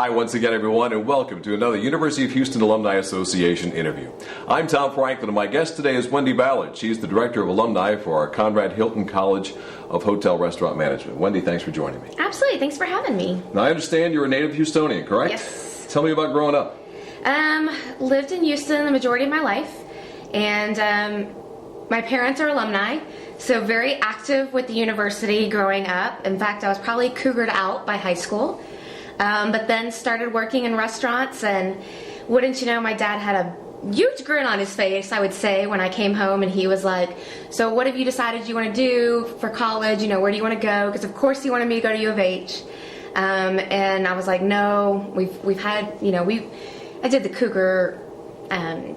Hi once again, everyone, and welcome to another University of Houston Alumni Association interview. I'm Tom Franklin, and my guest today is Wendy Ballard. She's the Director of Alumni for our Conrad Hilton College of Hotel Restaurant Management. Wendy, thanks for joining me. Absolutely. Thanks for having me. Now, I understand you're a native Houstonian, correct? Yes. Tell me about growing up. Lived in Houston the majority of my life, and my parents are alumni, so very active with the university growing up. In fact, I was probably cougared out by high school. But then started working in restaurants, and wouldn't you know, my dad had a huge grin on his face, I would say, when I came home, and he was like, so what have you decided you want to do for college? You know, where do you want to go? Because of course he wanted me to go to U of H. And I was like, no, we've had, you know, I did the Cougar,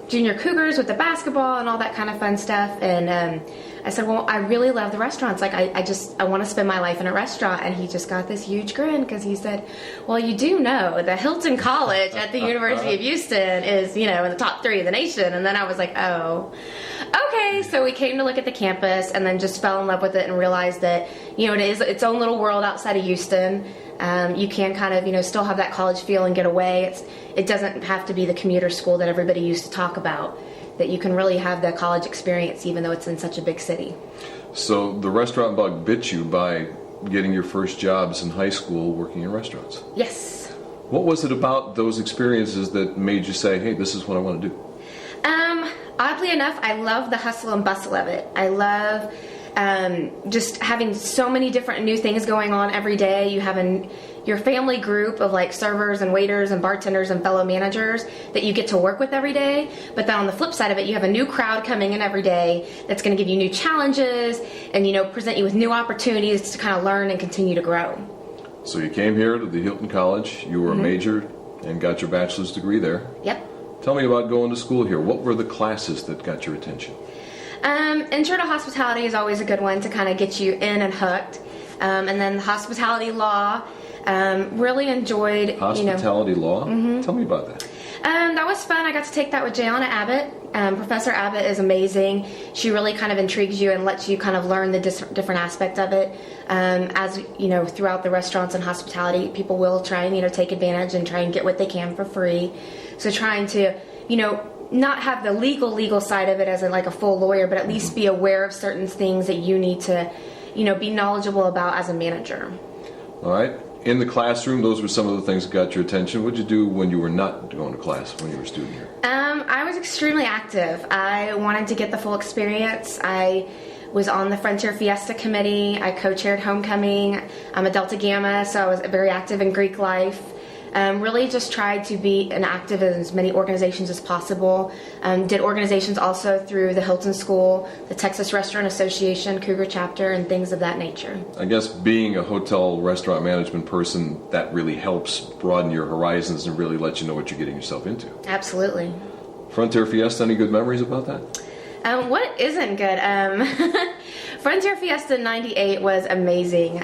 junior Cougars with the basketball and all that kind of fun stuff. And I said, well, I really love the restaurants. Like, I want to spend my life in a restaurant. And he just got this huge grin because he said, well, you do know the Hilton College at the University of Houston is, you know, in the top 3 of the nation. And then I was like, oh, okay. So we came to look at the campus and then just fell in love with it and realized that, you know, it is its own little world outside of Houston. You can kind of, you know, still have that college feel and get away. It doesn't have to be the commuter school that everybody used to talk about. That you can really have the college experience even though it's in such a big city. So the restaurant bug bit you by getting your first jobs in high school working in restaurants. Yes. What was it about those experiences that made you say, hey, this is what I want to do? Oddly enough, I love the hustle and bustle of it. I love just having so many different new things going on every day. You have your family group of like servers and waiters and bartenders and fellow managers that you get to work with every day. But then on the flip side of it, you have a new crowd coming in every day that's going to give you new challenges and, you know, present you with new opportunities to kind of learn and continue to grow. So you came here to the Hilton College. You were a major and got your bachelor's degree there. Yep. Tell me about going to school here. What were the classes that got your attention? Intro to hospitality is always a good one to kind of get you in and hooked. And then hospitality law, really enjoyed. Hospitality law? Mm-hmm. Tell me about that. That was fun. I got to take that with Jayana Abbott. Professor Abbott is amazing. She really kind of intrigues you and lets you kind of learn the different aspect of it. As you know, throughout the restaurants and hospitality, people will try and, you know, take advantage and try and get what they can for free. So trying to, you know, not have the legal side of it as like a full lawyer, but at least be aware of certain things that you need to, you know, be knowledgeable about as a manager. All right. In the classroom, those were some of the things that got your attention. What did you do when you were not going to class, when you were a student here? I was extremely active. I wanted to get the full experience. I was on the Frontier Fiesta committee. I co-chaired homecoming. I'm a Delta Gamma, so I was very active in Greek life. Really just tried to be an active in as many organizations as possible. Did organizations also through the Hilton School, the Texas Restaurant Association, Cougar Chapter, and things of that nature. I guess being a hotel restaurant management person, that really helps broaden your horizons and really let you know what you're getting yourself into. Absolutely. Frontier Fiesta, any good memories about that? What isn't good? Frontier Fiesta 98 was amazing.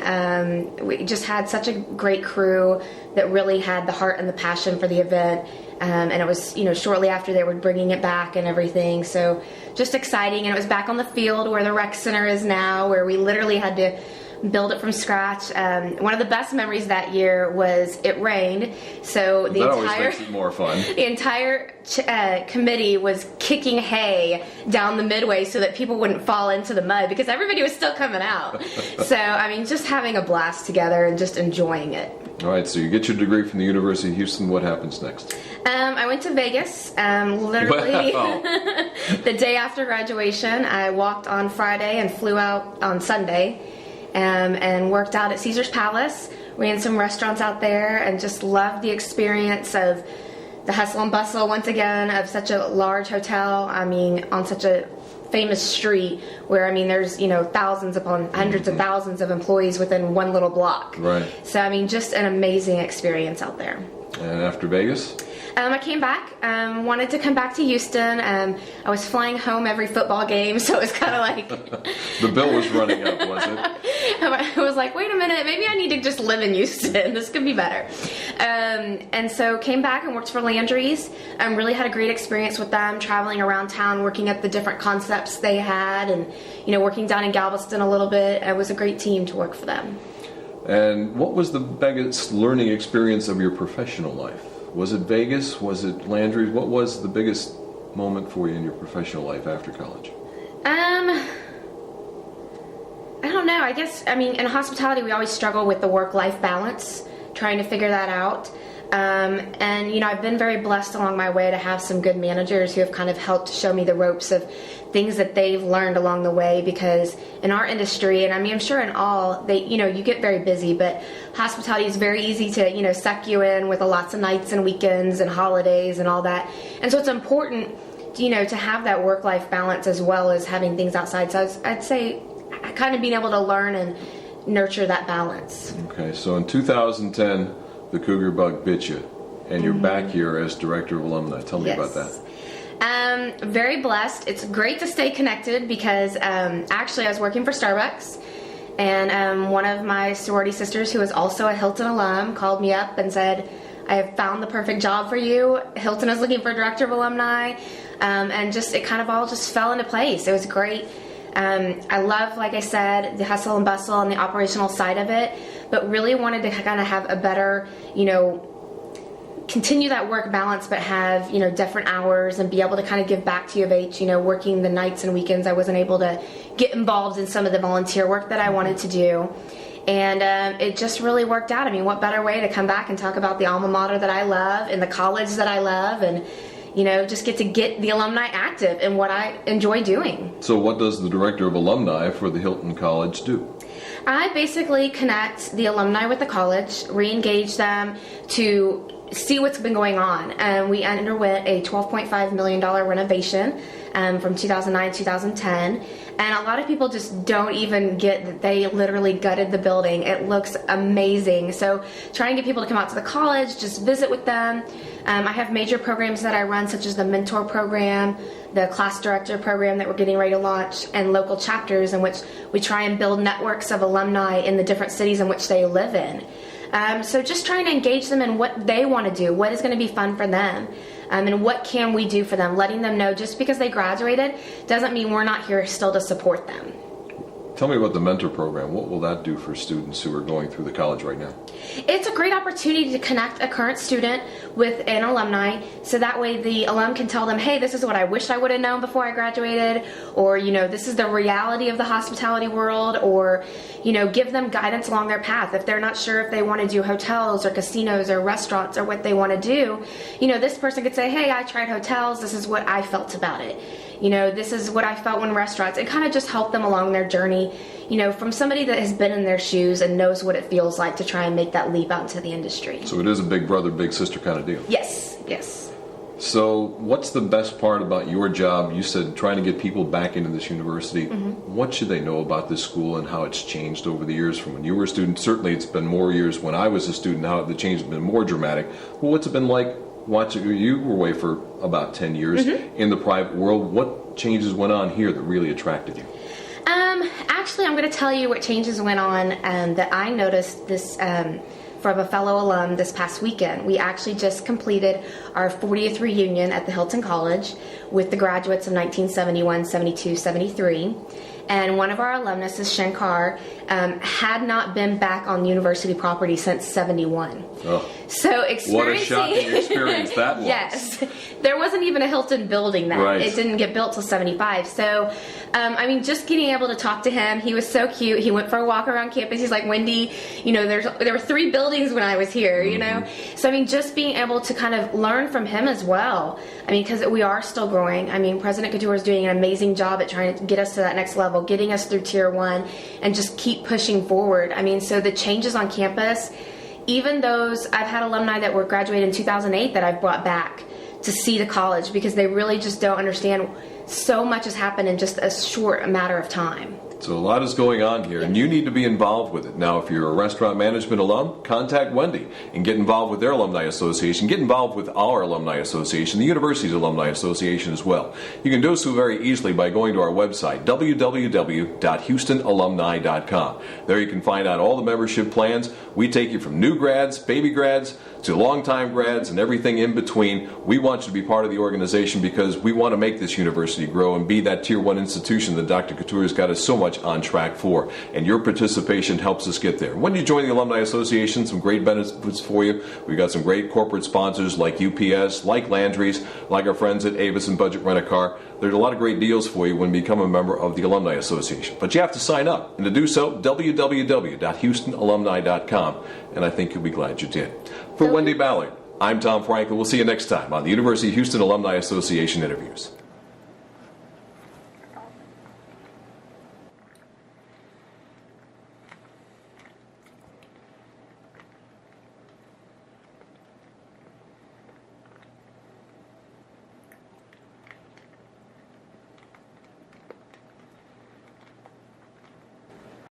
We just had such a great crew that really had the heart and the passion for the event. And it was, you know, shortly after they were bringing it back and everything. So just exciting. And it was back on the field where the rec center is now, where we literally had to build it from scratch. One of the best memories that year was it rained, so that always makes it more fun. The entire committee was kicking hay down the midway so that people wouldn't fall into the mud because everybody was still coming out. So, I mean, just having a blast together and just enjoying it. All right, so you get your degree from the University of Houston. What happens next? I went to Vegas, literally the day after graduation. I walked on Friday and flew out on Sunday. And worked out at Caesar's Palace, ran some restaurants out there, and just loved the experience of the hustle and bustle, once again, of such a large hotel. I mean, on such a famous street where, I mean, there's, you know, thousands upon hundreds of thousands of employees within one little block. Right. So, I mean, just an amazing experience out there. And after Vegas? I came back, wanted to come back to Houston. I was flying home every football game, so it was kind of like... The bill was running up, was it? I was like, wait a minute, maybe I need to just live in Houston. This could be better. And so came back and worked for Landry's. Really had a great experience with them, traveling around town, working at the different concepts they had, and, you know, working down in Galveston a little bit. It was a great team to work for them. And what was the biggest learning experience of your professional life? Was it Vegas? Was it Landry's? What was the biggest moment for you in your professional life after college? I don't know. I guess, in hospitality, we always struggle with the work-life balance, trying to figure that out. And I've been very blessed along my way to have some good managers who have kind of helped show me the ropes of things that they've learned along the way, because in our industry, and I'm sure in all, you get very busy, but hospitality is very easy to, suck you in with lots of nights and weekends and holidays and all that. And so it's important, to have that work-life balance as well as having things outside. So I'd say kind of being able to learn and nurture that balance. Okay, so in 2010, the Cougar bug bit you, and you're back here as Director of Alumni. Tell me about that. Very blessed. It's great to stay connected because actually I was working for Starbucks, and one of my sorority sisters, who is also a Hilton alum, called me up and said, I have found the perfect job for you. Hilton is looking for a Director of Alumni, and it kind of all just fell into place. It was great. I love, like I said, the hustle and bustle and the operational side of it, but really wanted to kind of have a better, continue that work balance, but have, different hours and be able to kind of give back to U of H, working the nights and weekends. I wasn't able to get involved in some of the volunteer work that I wanted to do. And it just really worked out. What better way to come back and talk about the alma mater that I love and the college that I love, and just get the alumni active in what I enjoy doing. So what does the Director of Alumni for the Hilton College do? I basically connect the alumni with the college, re-engage them to see what's been going on. We underwent a $12.5 million renovation from 2009 to 2010. And a lot of people just don't even get that they literally gutted the building. It looks amazing. So trying to get people to come out to the college, just visit with them. I have major programs that I run, such as the mentor program, the class director program that we're getting ready to launch, and local chapters in which we try and build networks of alumni in the different cities in which they live in. So just trying to engage them in what they want to do, what is going to be fun for them, and what can we do for them, letting them know just because they graduated doesn't mean we're not here still to support them. Tell me about the mentor program. What will that do for students who are going through the college right now? It's a great opportunity to connect a current student with an alumni, so that way the alum can tell them, hey, this is what I wish I would have known before I graduated, or this is the reality of the hospitality world, or give them guidance along their path. If they're not sure if they want to do hotels or casinos or restaurants or what they want to do, this person could say, hey, I tried hotels, this is what I felt about it. This is what I felt when restaurants, and kind of just help them along their journey, from somebody that has been in their shoes and knows what it feels like to try and make that leap out into the industry. So it is a big brother, big sister kind of deal. Yes. So what's the best part about your job? You said trying to get people back into this university. Mm-hmm. What should they know about this school and how it's changed over the years from when you were a student? Certainly it's been more years when I was a student. Now the change has been more dramatic. Well, what's it been like watching? You were away for about 10 years in the private world. What changes went on here that really attracted you? Actually, I'm going to tell you what changes went on that I noticed this from a fellow alum this past weekend. We actually just completed our 40th reunion at the Hilton College with the graduates of 1971, 72, 73. And one of our alumnuses, Shankar, had not been back on university property since 71. Oh, so experiencing... What a shocking experience that was. Yes. There wasn't even a Hilton building then. Right. It didn't get built till 75. So, just getting able to talk to him, he was so cute. He went for a walk around campus. He's like, Wendy, there were 3 buildings when I was here, So, just being able to kind of learn from him as well. Because we are still growing. President Couture is doing an amazing job at trying to get us to that next level, getting us through Tier 1, and just keep pushing forward. So the changes on campus, even those, I've had alumni that were graduated in 2008 that I've brought back to see the college because they really just don't understand so much has happened in just a short matter of time. So a lot is going on here, and you need to be involved with it. Now, if you're a restaurant management alum, contact Wendy and get involved with their alumni association. Get involved with our alumni association, the university's alumni association as well. You can do so very easily by going to our website, www.houstonalumni.com. There you can find out all the membership plans. We take you from new grads, baby grads, to longtime grads and everything in between, we want you to be part of the organization because we want to make this university grow and be that Tier 1 institution that Dr. Couture has got us so much on track for. And your participation helps us get there. When you join the Alumni Association, some great benefits for you. We've got some great corporate sponsors like UPS, like Landry's, like our friends at Avis and Budget Rent-A-Car. There's a lot of great deals for you when you become a member of the Alumni Association. But you have to sign up. And to do so, www.houstonalumni.com. And I think you'll be glad you did. For Wendy Ballard, I'm Tom Franklin. We'll see you next time on the University of Houston Alumni Association Interviews.